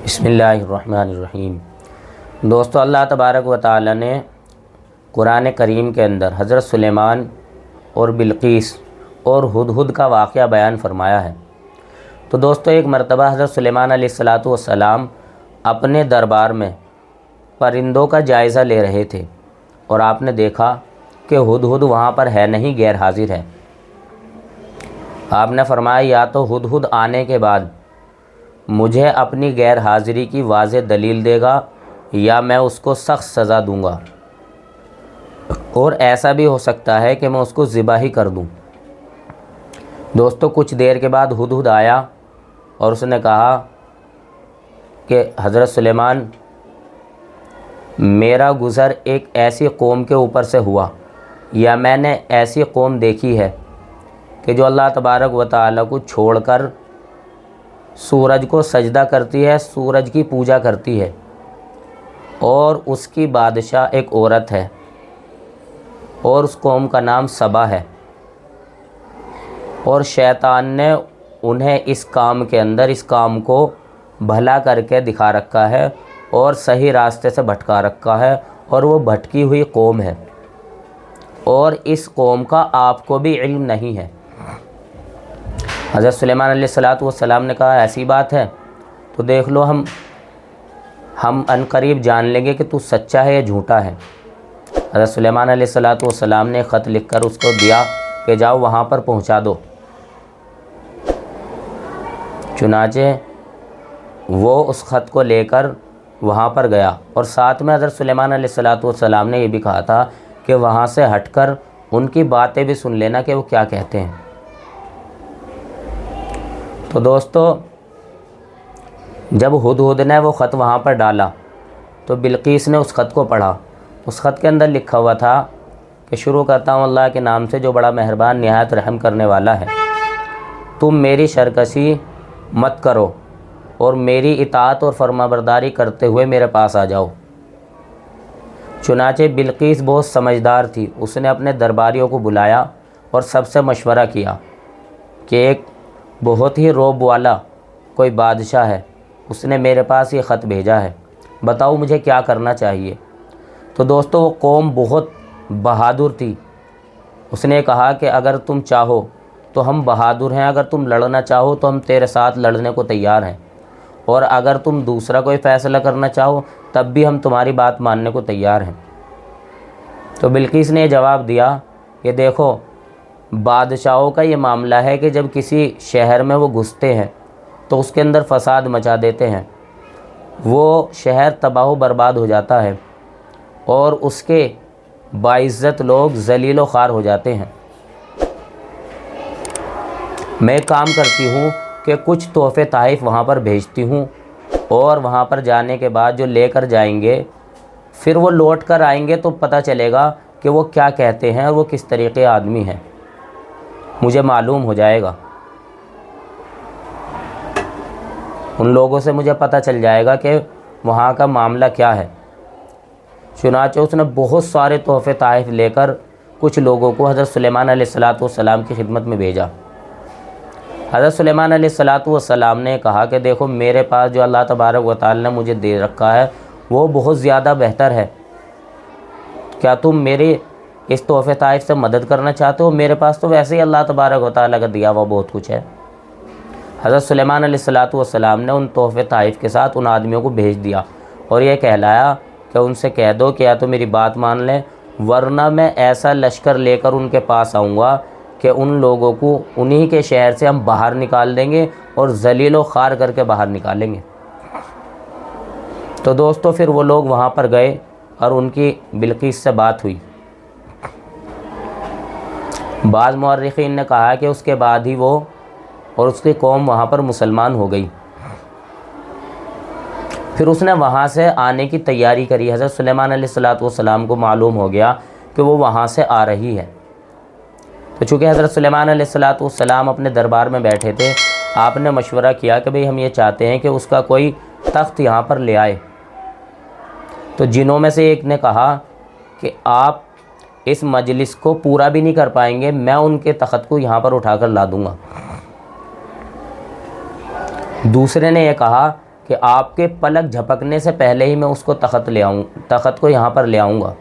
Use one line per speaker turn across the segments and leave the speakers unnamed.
بسم اللہ الرحمن الرحیم۔ دوستو، اللہ تبارک و تعالی نے قرآن کریم کے اندر حضرت سلیمان اور بلقیس اور ہدہد کا واقعہ بیان فرمایا ہے۔ تو دوستو، ایک مرتبہ حضرت سلیمان علیہ السلام اپنے دربار میں پرندوں کا جائزہ لے رہے تھے اور آپ نے دیکھا کہ ہدہد وہاں پر ہے نہیں، غیر حاضر ہے۔ آپ نے فرمایا یا تو ہدہد آنے کے بعد مجھے اپنی غیر حاضری کی واضح دلیل دے گا یا میں اس کو سخت سزا دوں گا، اور ایسا بھی ہو سکتا ہے کہ میں اس کو ذبح ہی کر دوں۔ دوستو، کچھ دیر کے بعد ہدہد آیا اور اس نے کہا کہ حضرت سلیمان، میرا گزر ایک ایسی قوم کے اوپر سے ہوا یا میں نے ایسی قوم دیکھی ہے کہ جو اللہ تبارک و تعالیٰ کو چھوڑ کر سورج کو سجدہ کرتی ہے، سورج کی پوجا کرتی ہے، اور اس کی بادشاہ ایک عورت ہے اور اس قوم کا نام سبا ہے، اور شیطان نے انہیں اس کام کے اندر اس کام کو بھلا کر کے دکھا رکھا ہے اور صحیح راستے سے بھٹکا رکھا ہے، اور وہ بھٹکی ہوئی قوم ہے، اور اس قوم کا آپ کو بھی علم نہیں ہے۔ حضرت سلیمان علیہ السلام نے کہا ایسی بات ہے تو دیکھ لو، ہم عنقریب جان لیں گے کہ تو سچا ہے یا جھوٹا ہے۔ حضرت سلیمان علیہ السلام نے خط لکھ کر اس کو دیا کہ جاؤ وہاں پر پہنچا دو۔ چنانچہ وہ اس خط کو لے کر وہاں پر گیا، اور ساتھ میں حضرت سلیمان علیہ السلام نے یہ بھی کہا تھا کہ وہاں سے ہٹ کر ان کی باتیں بھی سن لینا کہ وہ کیا کہتے ہیں۔ تو دوستو، جب ہدہد نے وہ خط وہاں پر ڈالا تو بلقیس نے اس خط کو پڑھا۔ اس خط کے اندر لکھا ہوا تھا کہ شروع کرتا ہوں اللہ کے نام سے جو بڑا مہربان نہایت رحم کرنے والا ہے۔ تم میری سرکشی مت کرو اور میری اطاعت اور فرما برداری کرتے ہوئے میرے پاس آ جاؤ۔ چنانچہ بلقیس بہت سمجھدار تھی، اس نے اپنے درباریوں کو بلایا اور سب سے مشورہ کیا کہ ایک بہت ہی رعب والا کوئی بادشاہ ہے، اس نے میرے پاس یہ خط بھیجا ہے، بتاؤ مجھے کیا کرنا چاہیے۔ تو دوستو، وہ قوم بہت بہادر تھی۔ اس نے کہا کہ اگر تم چاہو تو ہم بہادر ہیں، اگر تم لڑنا چاہو تو ہم تیرے ساتھ لڑنے کو تیار ہیں، اور اگر تم دوسرا کوئی فیصلہ کرنا چاہو تب بھی ہم تمہاری بات ماننے کو تیار ہیں۔ تو بلقیس نے یہ جواب دیا کہ دیکھو، بادشاہوں کا یہ معاملہ ہے کہ جب کسی شہر میں وہ گھستے ہیں تو اس کے اندر فساد مچا دیتے ہیں، وہ شہر تباہ و برباد ہو جاتا ہے اور اس کے باعزت لوگ ذلیل و خوار ہو جاتے ہیں۔ میں کام کرتی ہوں کہ کچھ تحفے تحائف وہاں پر بھیجتی ہوں، اور وہاں پر جانے کے بعد جو لے کر جائیں گے پھر وہ لوٹ کر آئیں گے تو پتہ چلے گا کہ وہ کیا کہتے ہیں اور وہ کس طریقے آدمی ہیں، مجھے معلوم ہو جائے گا، ان لوگوں سے مجھے پتہ چل جائے گا کہ وہاں کا معاملہ کیا ہے۔ چنانچہ اس نے بہت سارے تحفے تحائف لے کر کچھ لوگوں کو حضرت سلیمان علیہ السلام کی خدمت میں بھیجا۔ حضرت سلیمان علیہ السلام نے کہا کہ دیکھو، میرے پاس جو اللہ تبارک و تعالی نے مجھے دے رکھا ہے وہ بہت زیادہ بہتر ہے، کیا تم میرے اس تحفے تحائف سے مدد کرنا چاہتے ہو؟ میرے پاس تو ویسے ہی اللہ تبارک و تعالیٰ کا دیا ہوا بہت کچھ ہے۔ حضرت سلیمان علیہ السلام نے ان تحفے تحائف کے ساتھ ان آدمیوں کو بھیج دیا اور یہ کہلایا کہ ان سے کہہ دو کہ یا تو میری بات مان لیں، ورنہ میں ایسا لشکر لے کر ان کے پاس آؤں گا کہ ان لوگوں کو انہی کے شہر سے ہم باہر نکال دیں گے اور ذلیل و خوار کر کے باہر نکالیں گے۔ تو دوستو، پھر وہ لوگ وہاں پر گئے اور ان کی بلقیس سے بات ہوئی۔ بعض مورخین نے کہا کہ اس کے بعد ہی وہ اور اس کی قوم وہاں پر مسلمان ہو گئی۔ پھر اس نے وہاں سے آنے کی تیاری کری۔ حضرت سلیمان علیہ السلام کو معلوم ہو گیا کہ وہ وہاں سے آ رہی ہے، تو چونکہ حضرت سلیمان علیہ السلام اپنے دربار میں بیٹھے تھے، آپ نے مشورہ کیا کہ بھئی ہم یہ چاہتے ہیں کہ اس کا کوئی تخت یہاں پر لے آئے۔ تو جنوں میں سے ایک نے کہا کہ آپ اس مجلس کو پورا بھی نہیں کر پائیں گے، میں ان کے تخت کو یہاں پر اٹھا کر لا دوں گا۔ دوسرے نے یہ کہا کہ آپ کے پلک جھپکنے سے پہلے ہی میں اس کو تخت کو یہاں پر لے آؤں گا۔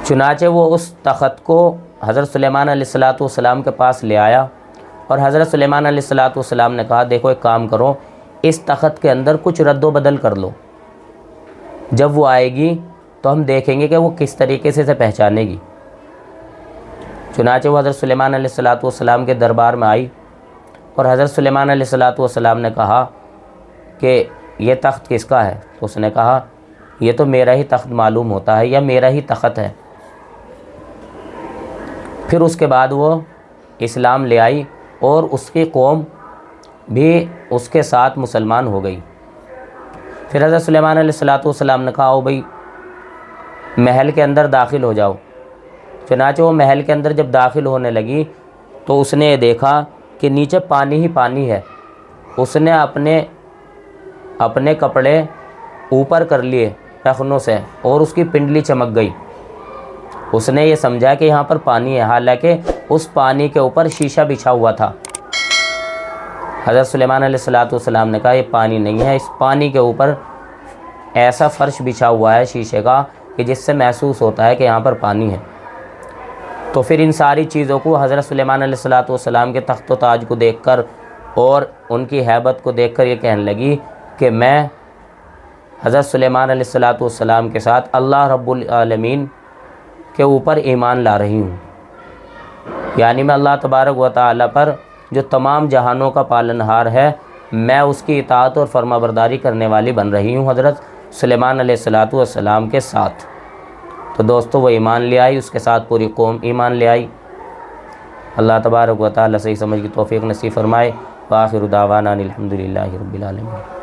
چنانچہ وہ اس تخت کو حضرت سلیمان علیہ السلام کے پاس لے آیا، اور حضرت سلیمان علیہ السلام نے کہا دیکھو ایک کام کرو، اس تخت کے اندر کچھ رد و بدل کر لو، جب وہ آئے گی تو ہم دیکھیں گے کہ وہ کس طریقے سے اسے پہچانے گی۔ چنانچہ وہ حضرت سلیمان علیہ السلام کے دربار میں آئی، اور حضرت سلیمان علیہ السلام نے کہا کہ یہ تخت کس کا ہے؟ تو اس نے کہا یہ تو میرا ہی تخت معلوم ہوتا ہے، یا میرا ہی تخت ہے۔ پھر اس کے بعد وہ اسلام لے آئی، اور اس کی قوم بھی اس کے ساتھ مسلمان ہو گئی۔ پھر حضرت سلیمان علیہ السلام نے کہا او بھائی محل کے اندر داخل ہو جاؤ۔ چنانچہ وہ محل کے اندر جب داخل ہونے لگی تو اس نے دیکھا کہ نیچے پانی ہی پانی ہے۔ اس نے اپنے کپڑے اوپر کر لیے ٹخنوں سے، اور اس کی پنڈلی چمک گئی۔ اس نے یہ سمجھا کہ یہاں پر پانی ہے، حالانکہ اس پانی کے اوپر شیشہ بچھا ہوا تھا۔ حضرت سلیمان علیہ السلام نے کہا یہ پانی نہیں ہے، اس پانی کے اوپر ایسا فرش بچھا ہوا ہے شیشے کا کہ جس سے محسوس ہوتا ہے کہ یہاں پر پانی ہے۔ تو پھر ان ساری چیزوں کو حضرت سلیمان علیہ السلام کے تخت و تاج کو دیکھ کر اور ان کی ہیبت کو دیکھ کر یہ کہنے لگی کہ میں حضرت سلیمان علیہ السلام کے ساتھ اللہ رب العالمین کے اوپر ایمان لا رہی ہوں، یعنی میں اللہ تبارک و تعالیٰ پر جو تمام جہانوں کا پالنہار ہے، میں اس کی اطاعت اور فرما برداری کرنے والی بن رہی ہوں حضرت سلیمان علیہ السلام کے ساتھ۔ تو دوستو وہ ایمان لے آئی، اس کے ساتھ پوری قوم ایمان لے آئی۔ اللہ تبارک و تعالیٰ صحیح سمجھ کی توفیق نصیب فرمائے۔ وآخر دعوانا الحمد للہ رب العالمین۔